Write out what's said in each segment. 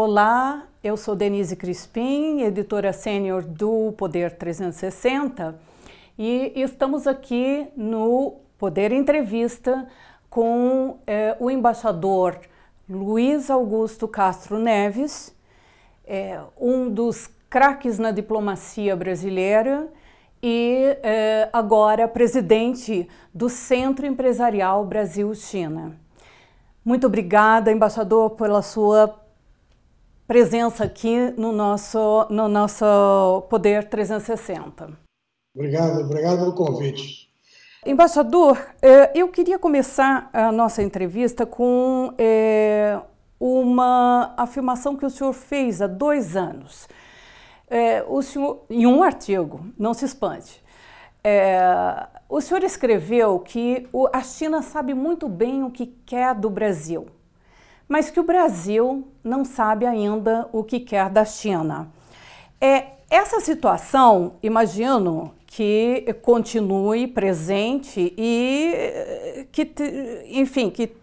Olá, eu sou Denise Crispim, editora sênior do Poder 360 e estamos aqui no Poder Entrevista com o embaixador Luiz Augusto Castro Neves, um dos craques na diplomacia brasileira e agora presidente do Centro Empresarial Brasil-China. Muito obrigada, embaixador, pela sua presença aqui no nosso Poder 360. Obrigado pelo convite. Embaixador, eu queria começar a nossa entrevista com uma afirmação que o senhor fez há 2 anos. O senhor, em um artigo, não se espante. O senhor escreveu que a China sabe muito bem o que quer do Brasil, mas que o Brasil não sabe ainda o que quer da China. Essa situação, imagino que continue presente e que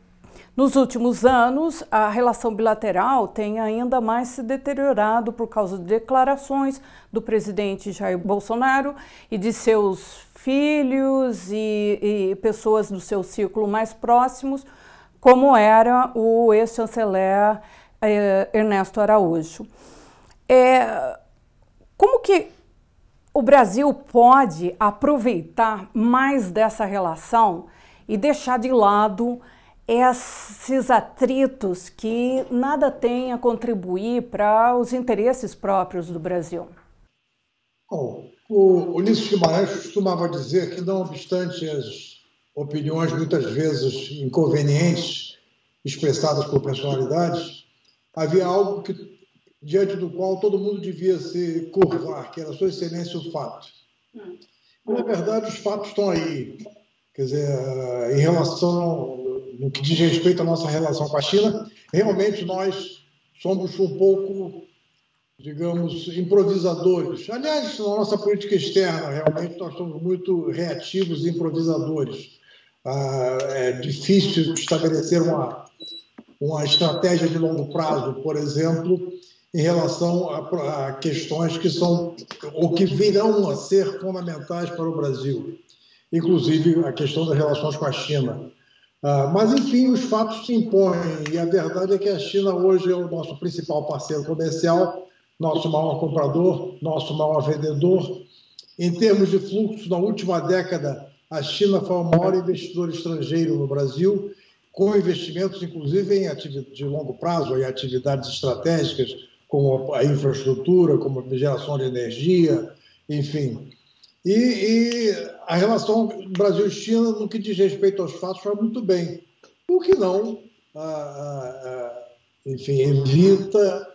nos últimos anos a relação bilateral tem ainda mais se deteriorado por causa de declarações do presidente Jair Bolsonaro e de seus filhos e pessoas do seu círculo mais próximos, como era o ex-chanceler Ernesto Araújo. Como que o Brasil pode aproveitar mais dessa relação e deixar de lado esses atritos que nada têm a contribuir para os interesses próprios do Brasil? Bom, o Ulisses Guimarães costumava dizer que, não obstante as opiniões muitas vezes inconvenientes expressadas por personalidades, havia algo diante do qual todo mundo devia se curvar, que era Sua Excelência o fato. E, na verdade, os fatos estão aí. Quer dizer, em relação, no que diz respeito à nossa relação com a China, realmente nós somos um pouco, digamos, improvisadores. Aliás, na nossa política externa, realmente nós somos muito reativos e improvisadores. É difícil estabelecer uma estratégia de longo prazo, por exemplo, em relação a questões que são ou que virão a ser fundamentais para o Brasil, inclusive a questão das relações com a China. Mas, enfim, os fatos se impõem e a verdade é que a China hoje é o nosso principal parceiro comercial, nosso maior comprador, nosso maior vendedor. Em termos de fluxo, na última década, a China foi o maior investidor estrangeiro no Brasil, com investimentos, inclusive, de longo prazo, em atividades estratégicas, como a infraestrutura, como a geração de energia, enfim. E a relação Brasil-China, no que diz respeito aos fatos, vai muito bem. O que não, enfim, evita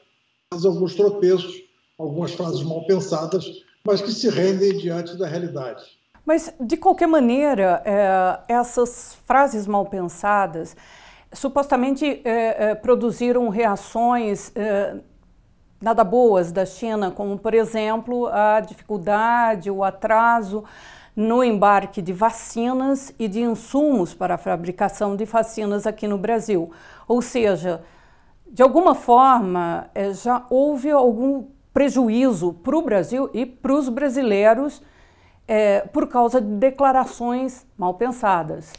alguns tropeços, algumas frases mal pensadas, mas que se rendem diante da realidade. Mas, de qualquer maneira, essas frases mal pensadas supostamente produziram reações nada boas da China, como, por exemplo, a dificuldade, o atraso no embarque de vacinas e de insumos para a fabricação de vacinas aqui no Brasil. Ou seja, de alguma forma, já houve algum prejuízo para o Brasil e para os brasileiros por causa de declarações mal pensadas.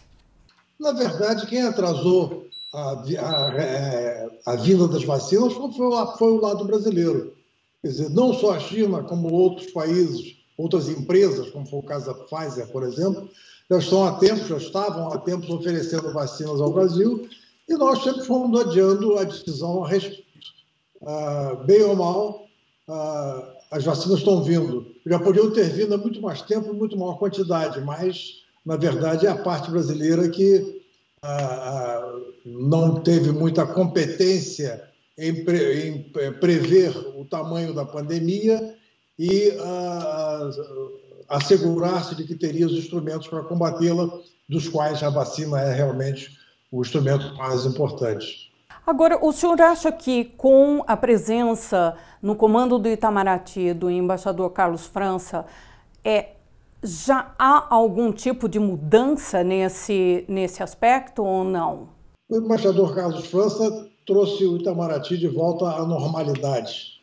Na verdade, quem atrasou a vinda das vacinas foi o lado brasileiro. Quer dizer, não só a China, como outros países, outras empresas, como foi o caso da Pfizer, por exemplo, já estavam há tempos oferecendo vacinas ao Brasil e nós sempre fomos adiando a decisão a respeito. Bem ou mal, as vacinas estão vindo. Já podiam ter vindo há muito mais tempo, muito maior quantidade, mas, na verdade, é a parte brasileira que não teve muita competência em prever o tamanho da pandemia e assegurar-se de que teria os instrumentos para combatê-la, dos quais a vacina é realmente o instrumento mais importante. Agora, o senhor acha que com a presença no comando do Itamaraty do embaixador Carlos França, já há algum tipo de mudança nesse aspecto ou não? O embaixador Carlos França trouxe o Itamaraty de volta à normalidade.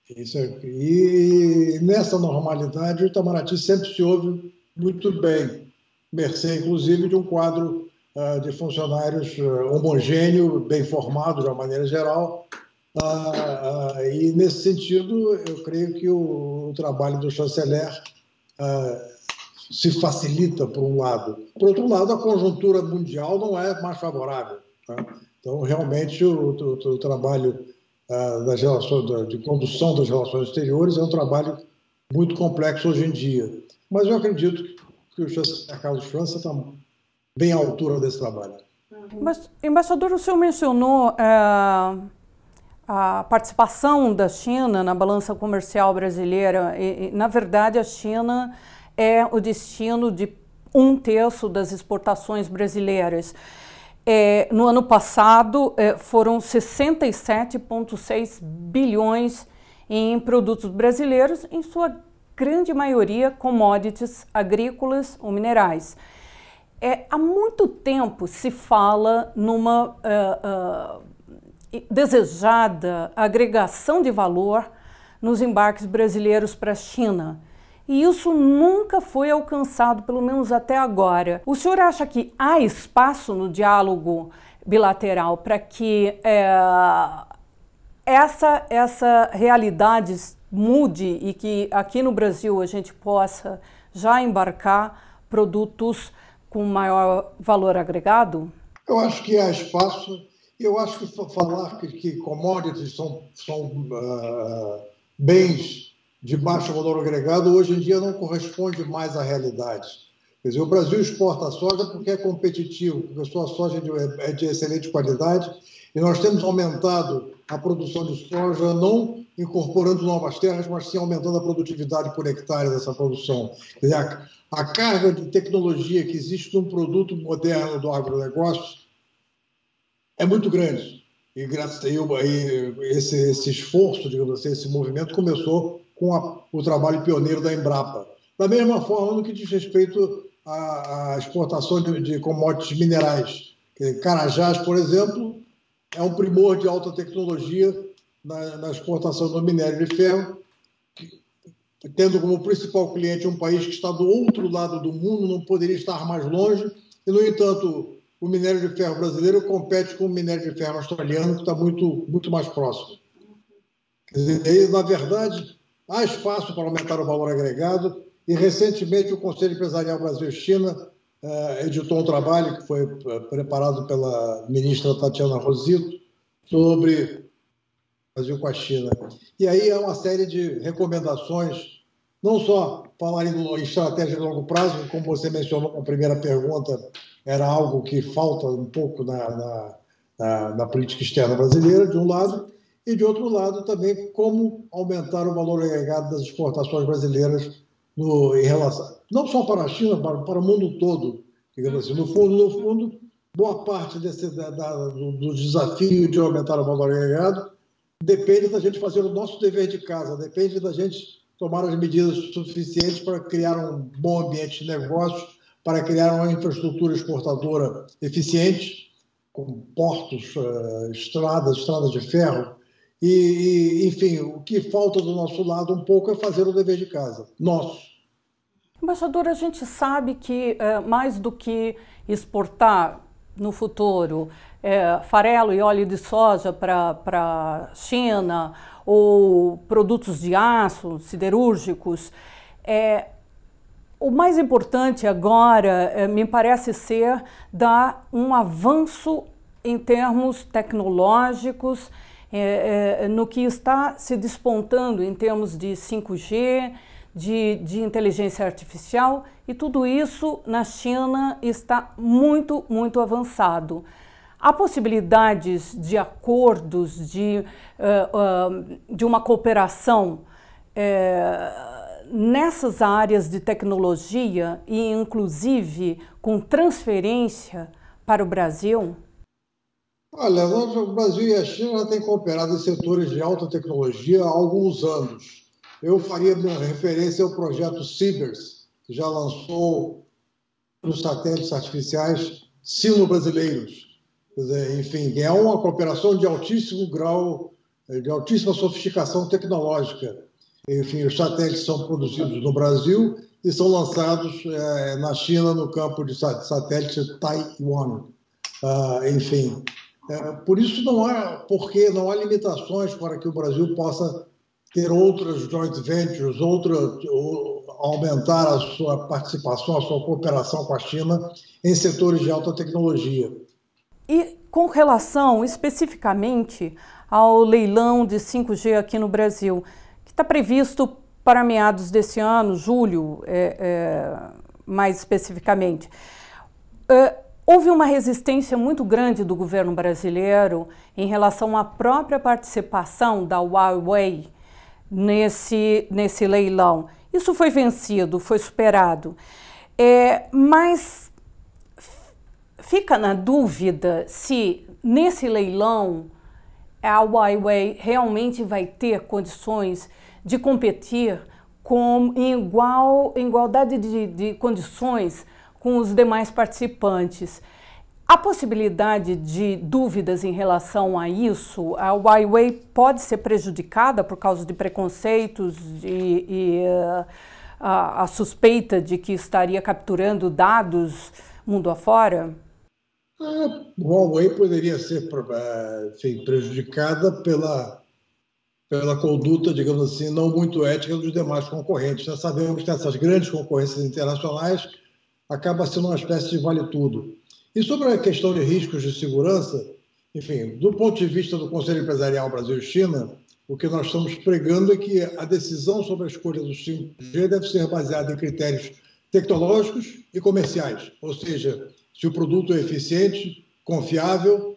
E nessa normalidade, o Itamaraty sempre se ouve muito bem, mercê, inclusive, de um quadro de funcionários homogêneo, bem formado de uma maneira geral. E, nesse sentido, eu creio que o trabalho do chanceler se facilita, por um lado. Por outro lado, a conjuntura mundial não é mais favorável. Tá? Então, realmente, o trabalho das relações, de condução das relações exteriores é um trabalho muito complexo hoje em dia. Mas eu acredito que o chanceler Carlos França está bem à altura desse trabalho. Mas, embaixador, o senhor mencionou a participação da China na balança comercial brasileira. Na verdade, a China é o destino de 1/3 das exportações brasileiras. No ano passado, foram 67,6 bilhões em produtos brasileiros, em sua grande maioria commodities agrícolas ou minerais. Há muito tempo se fala numa desejada agregação de valor nos embarques brasileiros para a China. E isso nunca foi alcançado, pelo menos até agora. O senhor acha que há espaço no diálogo bilateral para que essa realidade mude e que aqui no Brasil a gente possa já embarcar produtos com maior valor agregado? Eu acho que há espaço. Eu acho que falar que commodities são bens de baixo valor agregado, hoje em dia não corresponde mais à realidade. Quer dizer, o Brasil exporta soja porque é competitivo, porque a sua soja é de excelente qualidade, e nós temos aumentado a produção de soja, não incorporando novas terras, mas sim aumentando a produtividade por hectare dessa produção. Quer dizer, a carga de tecnologia que existe num produto moderno do agronegócio é muito grande. E graças a esse esforço, digamos assim, esse movimento começou com o trabalho pioneiro da Embrapa. Da mesma forma, no que diz respeito à exportação de commodities minerais. Carajás, por exemplo, é um primor de alta tecnologia na exportação do minério de ferro, tendo como principal cliente um país que está do outro lado do mundo, não poderia estar mais longe, e, no entanto, o minério de ferro brasileiro compete com o minério de ferro australiano, que está muito mais próximo. Quer dizer, na verdade, há espaço para aumentar o valor agregado, e recentemente o Conselho Empresarial Brasil-China editou um trabalho que foi preparado pela ministra Tatiana Rosito sobre o Brasil com a China. E aí há uma série de recomendações, não só falar em estratégia de longo prazo, como você mencionou na primeira pergunta, era algo que falta um pouco na política externa brasileira, de um lado, e, de outro lado, também como aumentar o valor agregado das exportações brasileiras em relação, não só para a China, para o mundo todo. Digamos assim. No fundo, boa parte do desafio de aumentar o valor agregado depende da gente fazer o nosso dever de casa, depende da gente tomar as medidas suficientes para criar um bom ambiente de negócio, para criar uma infraestrutura exportadora eficiente, com portos, estradas de ferro. E, enfim, o que falta do nosso lado um pouco é fazer o dever de casa, nosso. Embaixador, a gente sabe que mais do que exportar no futuro farelo e óleo de soja para a China ou produtos de aço, siderúrgicos, o mais importante agora, me parece ser, dar um avanço em termos tecnológicos, no que está se despontando em termos de 5G, de inteligência artificial, e tudo isso na China está muito avançado. Há possibilidades de acordos, de uma cooperação nessas áreas de tecnologia e, inclusive, com transferência para o Brasil? Olha, o Brasil e a China já têm cooperado em setores de alta tecnologia há alguns anos. Eu faria referência ao projeto Cibers, que já lançou os satélites artificiais sino-brasileiros. Quer dizer, enfim, é uma cooperação de altíssimo grau, de altíssima sofisticação tecnológica. Enfim, os satélites são produzidos no Brasil e são lançados na China, no campo de satélite Taiwan. Enfim, por isso não há limitações para que o Brasil possa ter outras joint ventures, aumentar a sua participação, a sua cooperação com a China em setores de alta tecnologia. E com relação especificamente ao leilão de 5G aqui no Brasil, que está previsto para meados desse ano, julho, mais especificamente, houve uma resistência muito grande do governo brasileiro em relação à própria participação da Huawei nesse leilão. Isso foi vencido, foi superado, mas fica na dúvida se nesse leilão a Huawei realmente vai ter condições de competir em igualdade de condições com os demais participantes. Há possibilidade de dúvidas em relação a isso? A Huawei pode ser prejudicada por causa de preconceitos e a suspeita de que estaria capturando dados mundo afora? A Huawei poderia ser prejudicada pela conduta, digamos assim, não muito ética dos demais concorrentes. Nós sabemos que essas grandes concorrências internacionais acaba sendo uma espécie de vale-tudo. E sobre a questão de riscos de segurança, enfim, do ponto de vista do Conselho Empresarial Brasil-China, o que nós estamos pregando é que a decisão sobre a escolha do 5G deve ser baseada em critérios tecnológicos e comerciais, ou seja, se o produto é eficiente, confiável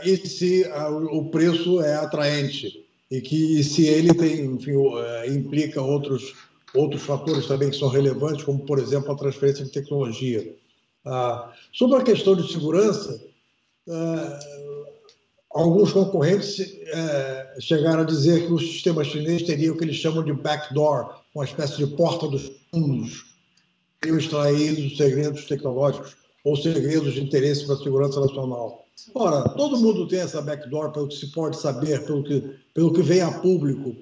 e se o preço é atraente e se ele tem, enfim, implica outros fatores também que são relevantes, como, por exemplo, a transferência de tecnologia. Sobre a questão de segurança, alguns concorrentes chegaram a dizer que o sistema chinês teria o que eles chamam de backdoor, uma espécie de porta dos fundos, teriam extraído os segredos tecnológicos ou segredos de interesse para a segurança nacional. Ora, todo mundo tem essa backdoor, pelo que se pode saber, pelo que vem a público.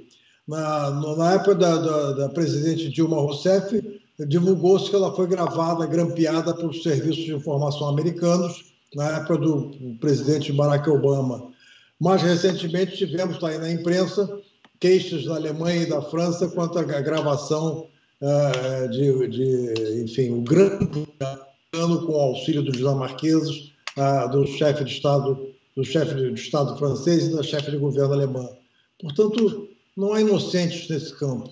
Na época da presidente Dilma Rousseff, divulgou-se que ela foi gravada, grampeada pelos serviços de informação americanos, na época do presidente Barack Obama. Mais recentemente, tivemos aí na imprensa queixas da Alemanha e da França quanto à gravação enfim, o grande plano com o auxílio dos dinamarqueses, do chefe de Estado francês e da chefe de governo alemã. Portanto, não há inocentes nesse campo.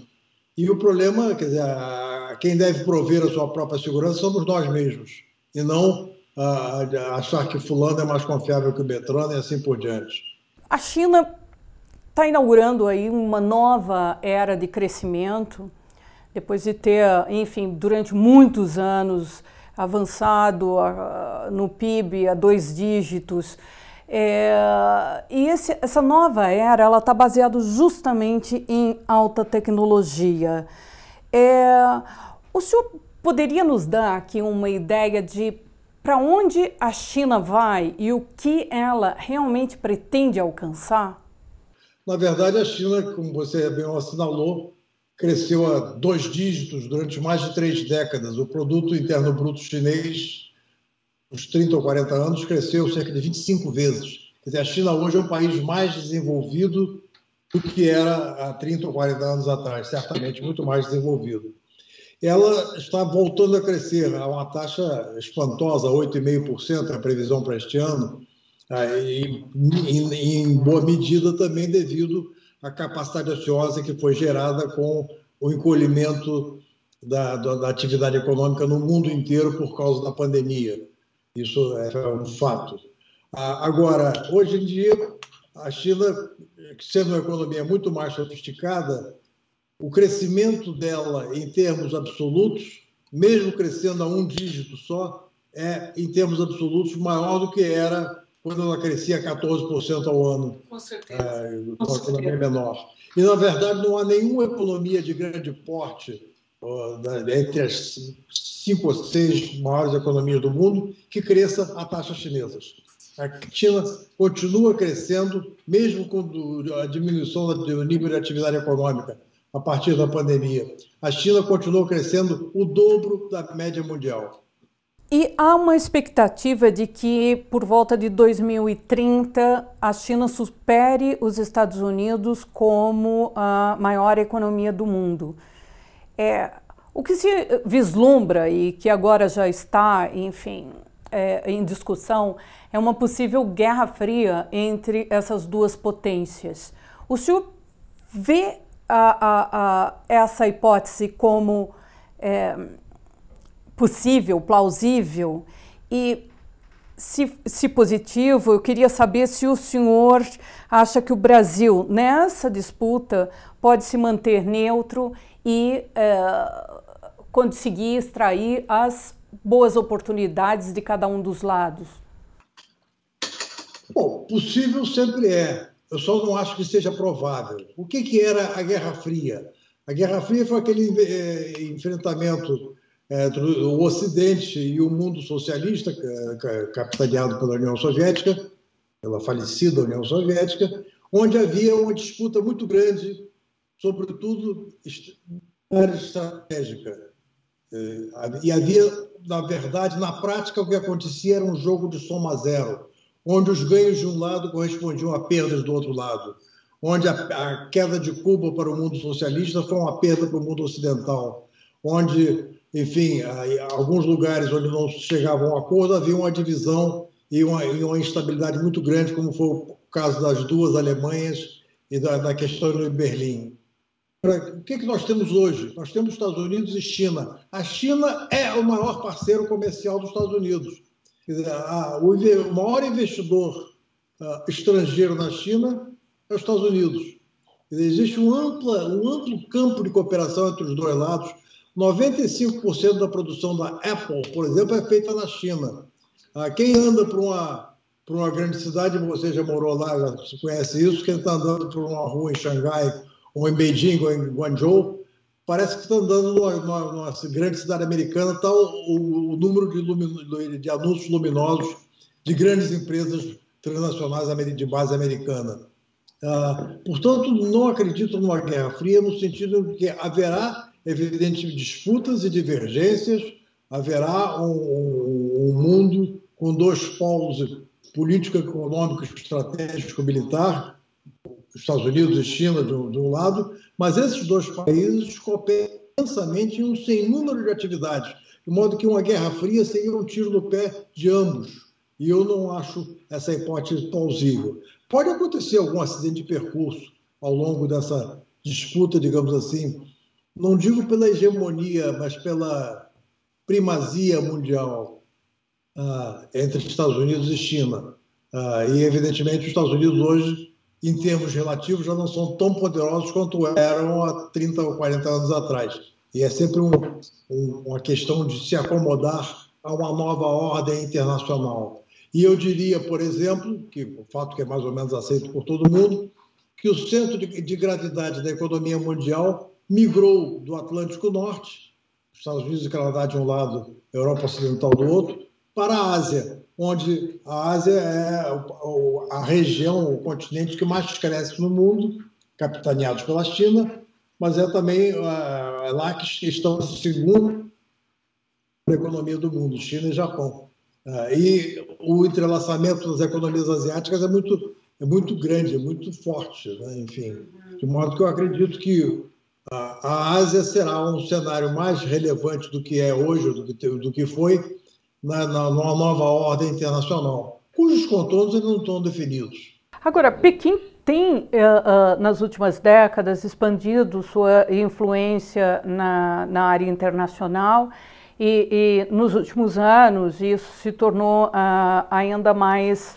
E o problema, quer dizer, quem deve prover a sua própria segurança somos nós mesmos, e não achar que fulano é mais confiável que o Beltrano e assim por diante. A China está inaugurando aí uma nova era de crescimento, depois de ter, enfim, durante muitos anos avançado no PIB a 2 dígitos. E essa nova era, ela está baseada justamente em alta tecnologia. O senhor poderia nos dar aqui uma ideia de para onde a China vai e o que ela realmente pretende alcançar? Na verdade, a China, como você bem assinalou, cresceu a 2 dígitos durante mais de 3 décadas. O produto interno bruto chinês, nos 30 ou 40 anos, cresceu cerca de 25 vezes. Quer dizer, a China hoje é um país mais desenvolvido do que era há 30 ou 40 anos atrás, certamente muito mais desenvolvido. Ela está voltando a crescer a uma taxa espantosa, 8,5% a previsão para este ano, e em boa medida também devido à capacidade ociosa que foi gerada com o encolhimento da atividade econômica no mundo inteiro por causa da pandemia. Isso é um fato. Agora, hoje em dia, a China, sendo uma economia muito mais sofisticada, o crescimento dela em termos absolutos, mesmo crescendo a 1 dígito só, é, em termos absolutos, maior do que era quando ela crescia 14% ao ano. Com certeza. Uma economia menor. E, na verdade, não há nenhuma economia de grande porte entre as 5 ou 6 maiores economias do mundo que cresça a taxas chinesas. A China continua crescendo, mesmo com a diminuição do nível de atividade econômica a partir da pandemia. A China continua crescendo o dobro da média mundial. E há uma expectativa de que, por volta de 2030, a China supere os Estados Unidos como a maior economia do mundo. O que se vislumbra e que agora já está, enfim, em discussão, é uma possível guerra fria entre essas duas potências. O senhor vê essa hipótese como possível, plausível? E, se positivo, eu queria saber se o senhor acha que o Brasil, nessa disputa, pode se manter neutro e conseguir extrair as boas oportunidades de cada um dos lados. Bom, possível sempre é. Eu só não acho que seja provável. O que era a Guerra Fria? A Guerra Fria foi aquele enfrentamento entre o Ocidente e o mundo socialista, capitaneado pela União Soviética, pela falecida União Soviética, onde havia uma disputa muito grande, sobretudo estratégica. E havia, na verdade, na prática, o que acontecia era um jogo de soma zero, onde os ganhos de um lado correspondiam a perdas do outro lado, onde a queda de Cuba para o mundo socialista foi uma perda para o mundo ocidental, onde, enfim, em alguns lugares onde não se chegava a um acordo, havia uma divisão e uma instabilidade muito grande, como foi o caso das duas Alemanhas e da questão de Berlim. O que nós temos hoje? Nós temos Estados Unidos e China. A China é o maior parceiro comercial dos Estados Unidos. Quer dizer, o maior investidor estrangeiro na China é os Estados Unidos. Quer dizer, existe um amplo campo de cooperação entre os dois lados. 95% da produção da Apple, por exemplo, é feita na China. Quem anda por uma grande cidade, você já morou lá, já conhece isso, quem está andando por uma rua em Xangai, ou em Beijing, ou em Guangzhou, parece que está andando numa grande cidade americana, está o número de anúncios luminosos de grandes empresas transnacionais de base americana. Portanto, não acredito numa guerra fria, no sentido de que haverá, evidentemente, disputas e divergências, haverá um mundo com dois polos político, econômico, estratégico, militar, Estados Unidos e China de um lado, mas esses dois países cooperam intensamente em um sem número de atividades, de modo que uma guerra fria seria um tiro no pé de ambos. E eu não acho essa hipótese plausível. Pode acontecer algum acidente de percurso ao longo dessa disputa, digamos assim, não digo pela hegemonia, mas pela primazia mundial entre Estados Unidos e China. E, evidentemente, os Estados Unidos hoje, em termos relativos, já não são tão poderosos quanto eram há 30 ou 40 anos atrás. E é sempre uma questão de se acomodar a uma nova ordem internacional. E eu diria, por exemplo, que o fato que é mais ou menos aceito por todo mundo, que o centro de gravidade da economia mundial migrou do Atlântico Norte, Estados Unidos e Canadá de um lado, Europa Ocidental do outro, para a Ásia, onde a Ásia é a região, o continente que mais cresce no mundo, capitaneados pela China, mas é também lá que estão segundo a economia do mundo, China e Japão. E o entrelaçamento das economias asiáticas é muito grande, é muito forte, né? Enfim, de modo que eu acredito que a Ásia será um cenário mais relevante do que é hoje, do que foi, numa nova ordem internacional, cujos contornos ainda não estão definidos. Agora, Pequim tem, nas últimas décadas, expandido sua influência na área internacional e nos últimos anos isso se tornou ainda mais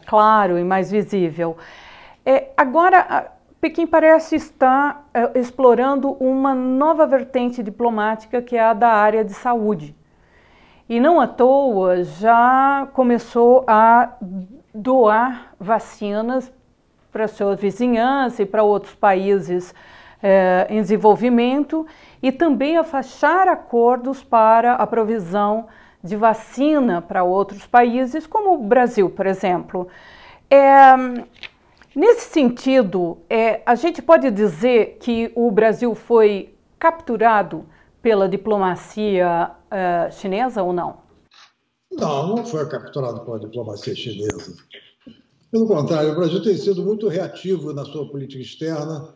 claro e mais visível. Agora, Pequim parece estar explorando uma nova vertente diplomática, que é a da área de saúde. E não à toa já começou a doar vacinas para a sua vizinhança e para outros países em desenvolvimento, e também a fechar acordos para a provisão de vacina para outros países, como o Brasil, por exemplo. Nesse sentido, a gente pode dizer que o Brasil foi capturado pela diplomacia chinesa ou não? Não, não foi capturado pela diplomacia chinesa. Pelo contrário, o Brasil tem sido muito reativo na sua política externa.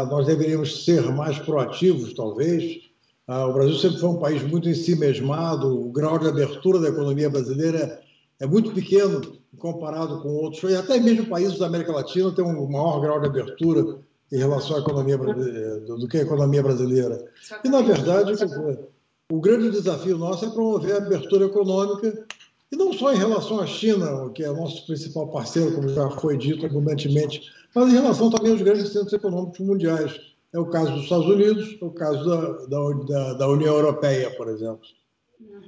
Nós deveríamos ser mais proativos, talvez. O Brasil sempre foi um país muito em si mesmado. O grau de abertura da economia brasileira é muito pequeno comparado com outros. E até mesmo países da América Latina têm um maior grau de abertura em relação à economia do que a economia brasileira. E, na verdade, o grande desafio nosso é promover a abertura econômica, e não só em relação à China, que é nosso principal parceiro, como já foi dito abundantemente, mas em relação também aos grandes centros econômicos mundiais. É o caso dos Estados Unidos, é o caso da União Europeia, por exemplo.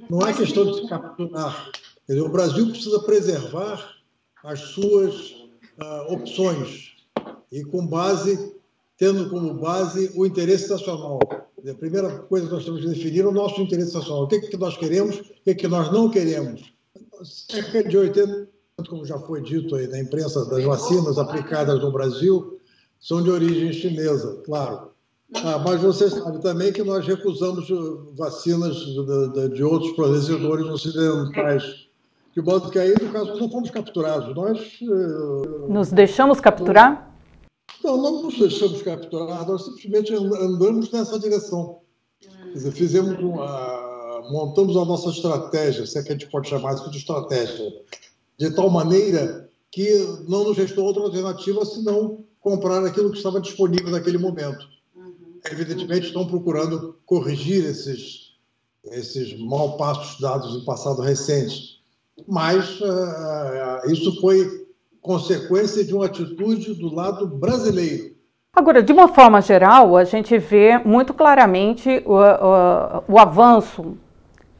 Não é questão de se capturar. O Brasil precisa preservar as suas opções e tendo como base o interesse nacional. A primeira coisa que nós temos que definir é o nosso interesse nacional. O que é que nós queremos, o que é que nós não queremos. Cerca de 80%, como já foi dito aí na imprensa, das vacinas aplicadas no Brasil são de origem chinesa, claro. Mas você sabe também que nós recusamos vacinas de outros fornecedores ocidentais. De modo que aí, no caso, nós não fomos capturados. Nos deixamos capturar? Não, não nos deixamos capturar, nós simplesmente andamos nessa direção. Quer dizer, montamos a nossa estratégia, se é que a gente pode chamar isso de estratégia, de tal maneira que não nos restou outra alternativa senão comprar aquilo que estava disponível naquele momento. Evidentemente, estão procurando corrigir esses maus passos dados no passado recente, mas isso foi consequência de uma atitude do lado brasileiro. Agora, de uma forma geral, a gente vê muito claramente o avanço,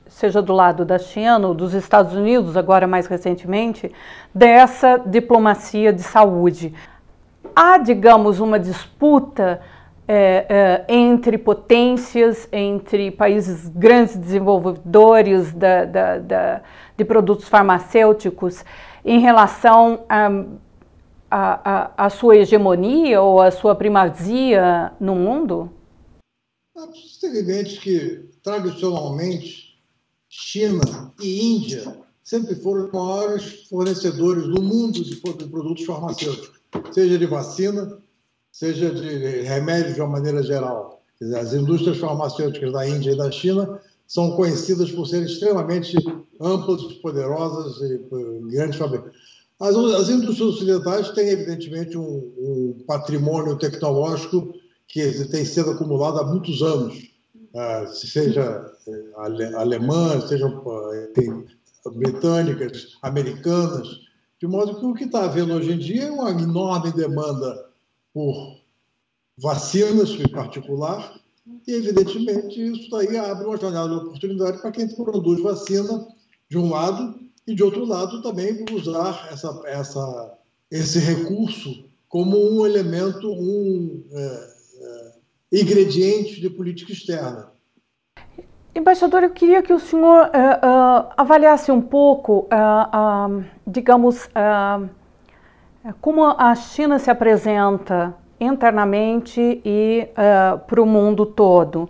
seja do lado da China ou dos Estados Unidos, agora mais recentemente, dessa diplomacia de saúde. Há, digamos, uma disputa entre potências, entre países grandes desenvolvedores de produtos farmacêuticos em relação à sua hegemonia ou à sua primazia no mundo? É evidente que, tradicionalmente, China e Índia sempre foram os maiores fornecedores do mundo de produtos farmacêuticos, seja de vacina, seja de remédios de uma maneira geral. Quer dizer, as indústrias farmacêuticas da Índia e da China são conhecidas por serem extremamente amplas, poderosas e grandes fabricantes. As indústrias ocidentais têm, evidentemente, um patrimônio tecnológico que tem sido acumulado há muitos anos, seja alemãs, sejam britânicas, americanas, de modo que o que está havendo hoje em dia é uma enorme demanda por vacinas, em particular, e, evidentemente, isso daí abre uma janela de oportunidade para quem produz vacina, de um lado, e, de outro lado, também usar esse recurso como um elemento, ingrediente de política externa. Embaixador, eu queria que o senhor avaliasse um pouco, digamos, como a China se apresenta internamente e para o mundo todo.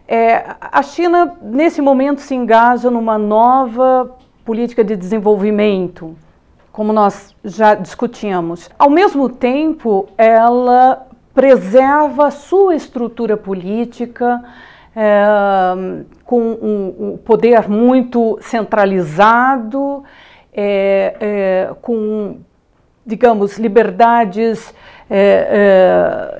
A China, nesse momento, se engaja numa nova política de desenvolvimento, como nós já discutimos. Ao mesmo tempo, ela preserva sua estrutura política, com um poder muito centralizado, com, digamos, liberdades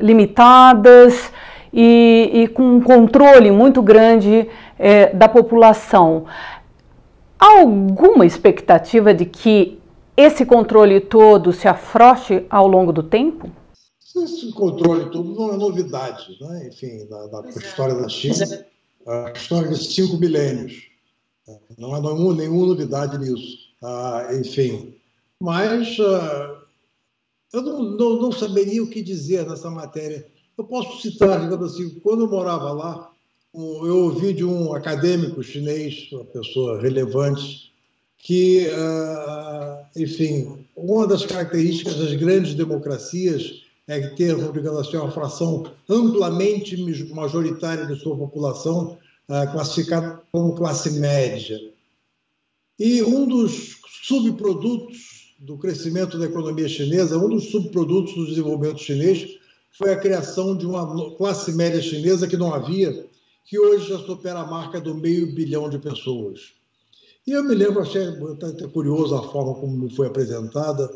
limitadas e com um controle muito grande da população. Há alguma expectativa de que esse controle todo se afrouxe ao longo do tempo? Esse controle todo não é novidade, né? Enfim, na história da China, a história de 5 milênios. Não há nenhuma novidade nisso. Enfim, mas eu não saberia o que dizer nessa matéria. Eu posso citar, digamos assim, quando eu morava lá, eu ouvi de um acadêmico chinês, uma pessoa relevante, que, enfim, uma das características das grandes democracias é que ter, digamos assim, uma fração amplamente majoritária de sua população classificada como classe média. E um dos subprodutos do crescimento da economia chinesa, um dos subprodutos do desenvolvimento chinês, foi a criação de uma classe média chinesa que não havia, que hoje já supera a marca do 500 milhão de pessoas. E eu me lembro, achei até curioso a forma como me foi apresentada.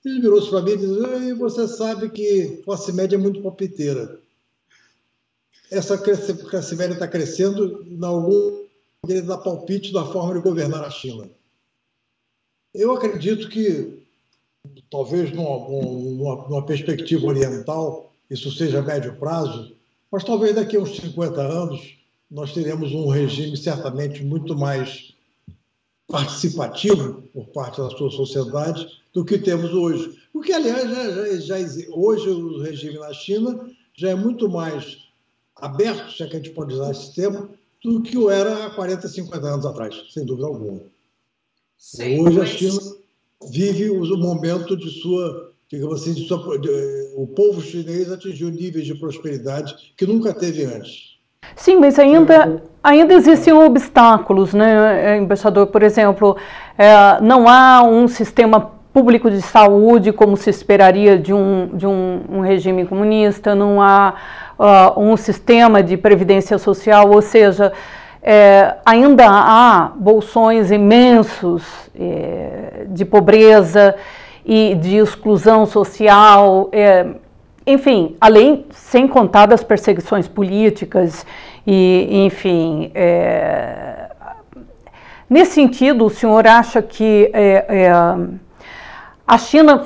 Ele virou-se para mim e disse: você sabe que classe média é muito palpiteira. Essa classe média está crescendo em algum ele dá palpite da forma de governar a China. Eu acredito que, talvez numa perspectiva oriental, isso seja a médio prazo, mas talvez daqui a uns 50 anos nós teremos um regime certamente muito mais participativo por parte da sua sociedade do que temos hoje. O que, aliás, hoje o regime na China já é muito mais aberto, se é que a gente pode usar esse termo, do que o era há 40, 50 anos atrás, sem dúvida alguma. Sim, hoje a China vive o momento de sua, digamos assim, o povo chinês atingiu níveis de prosperidade que nunca teve antes. Sim, mas ainda existem obstáculos, né, embaixador? Por exemplo, não há um sistema público de saúde como se esperaria de um regime comunista, não há um sistema de previdência social, ou seja, ainda há bolsões imensos de pobreza e de exclusão social, enfim, sem contar das perseguições políticas e, enfim, nesse sentido, o senhor acha que a China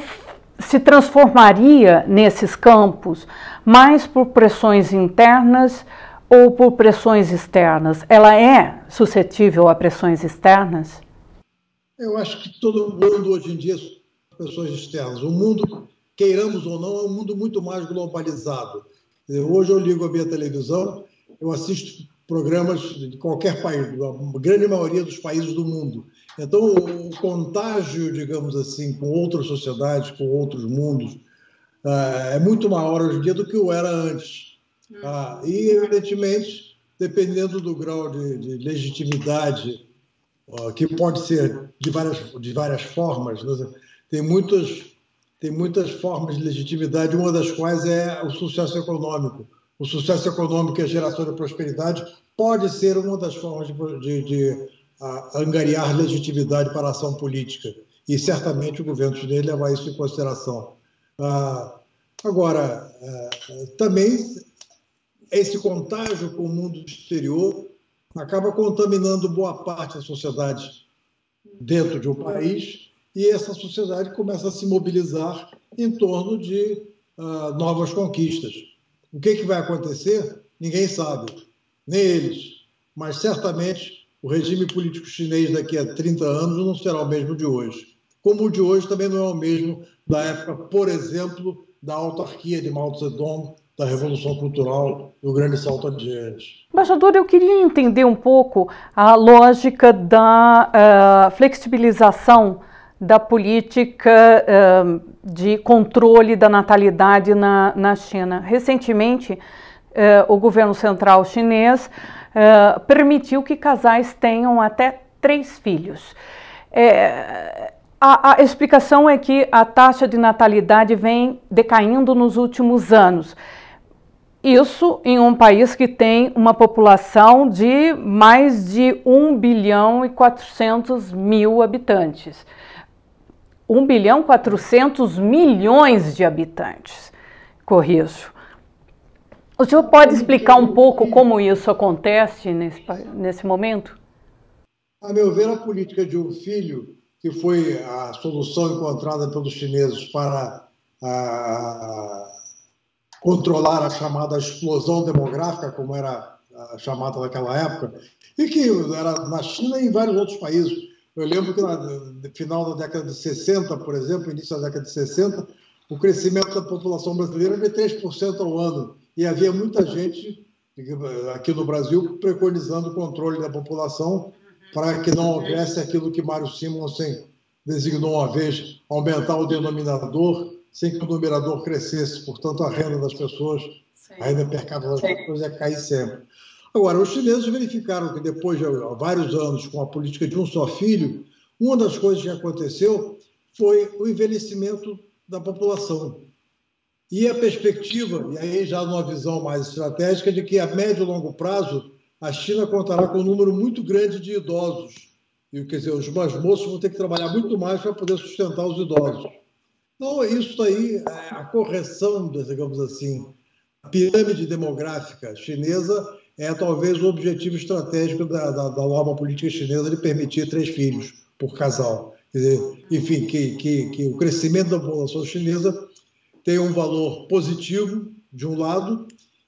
se transformaria nesses campos mais por pressões internas ou por pressões externas? Ela é suscetível a pressões externas? Eu acho que todo mundo hoje em dia é pressões externas. O mundo, queiramos ou não, é um mundo muito mais globalizado. Hoje eu ligo a minha televisão, eu assisto programas de qualquer país, da grande maioria dos países do mundo. Então, o contágio, digamos assim, com outras sociedades, com outros mundos, é muito maior hoje em dia do que o era antes. E, evidentemente, dependendo do grau de legitimidade, que pode ser de várias formas, né? Tem muitas formas de legitimidade, uma das quais é o sucesso econômico. O sucesso econômico e a geração de prosperidade pode ser uma das formas de angariar legitimidade para a ação política. E certamente o governo chinês leva isso em consideração. Agora, também esse contágio com o mundo exterior acaba contaminando boa parte da sociedade dentro de um país, e essa sociedade começa a se mobilizar em torno de novas conquistas. O que vai acontecer? Ninguém sabe, nem eles. Mas, certamente, o regime político chinês daqui a 30 anos não será o mesmo de hoje. Como o de hoje também não é o mesmo da época, por exemplo, da autarquia de Mao Zedong, da Revolução Cultural, do Grande Salto Adiante. Embaixador, eu queria entender um pouco a lógica da flexibilização da política de controle da natalidade na China. Recentemente, o governo central chinês permitiu que casais tenham até 3 filhos. A explicação é que a taxa de natalidade vem decaindo nos últimos anos. Isso em um país que tem uma população de mais de 1 bilhão e 400 mil habitantes. 1 bilhão e 400 milhões de habitantes, corrijo. O senhor pode explicar um pouco como isso acontece nesse momento? A meu ver, a política de um filho, que foi a solução encontrada pelos chineses para controlar a chamada explosão demográfica, como era chamada naquela época, e que era na China e em vários outros países. Eu lembro que no final da década de 60, por exemplo, início da década de 60, o crescimento da população brasileira era de 3% ao ano. E havia muita gente, aqui no Brasil, preconizando o controle da população para que não houvesse aquilo que Mário Simonsen designou uma vez, aumentar o denominador sem que o numerador crescesse. Portanto, a renda das pessoas, a renda per capita das pessoas ia cair sempre. Agora, os chineses verificaram que depois de vários anos com a política de um só filho, uma das coisas que aconteceu foi o envelhecimento da população. E a perspectiva, e aí já numa visão mais estratégica, de que a médio e longo prazo a China contará com um número muito grande de idosos. E, quer dizer, os mais moços vão ter que trabalhar muito mais para poder sustentar os idosos. Então, isso aí, a correção, digamos assim, a pirâmide demográfica chinesa é talvez o objetivo estratégico da nova política chinesa de permitir 3 filhos por casal. Quer dizer, enfim, que o crescimento da população chinesa tem um valor positivo, de um lado,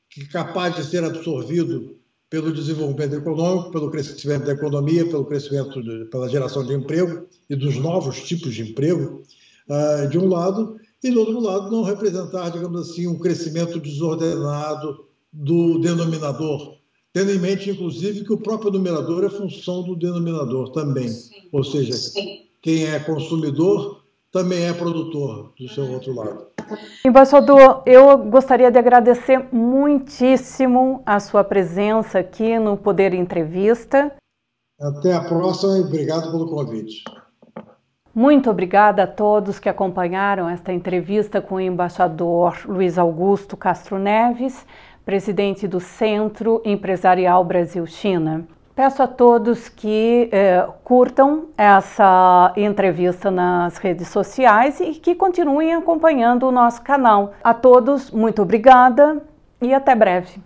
que é capaz de ser absorvido pelo desenvolvimento econômico, pelo crescimento da economia, pela geração de emprego e dos novos tipos de emprego, de um lado, e do outro lado não representar, digamos assim, um crescimento desordenado do denominador, tendo em mente, inclusive, que o próprio numerador é função do denominador também. Sim. Ou seja, quem é consumidor também é produtor do seu outro lado. Embaixador, eu gostaria de agradecer muitíssimo a sua presença aqui no Poder Entrevista. Até a próxima e obrigado pelo convite. Muito obrigada a todos que acompanharam esta entrevista com o embaixador Luiz Augusto Castro Neves, presidente do Centro Empresarial Brasil-China. Peço a todos que curtam essa entrevista nas redes sociais e que continuem acompanhando o nosso canal. A todos, muito obrigada e até breve.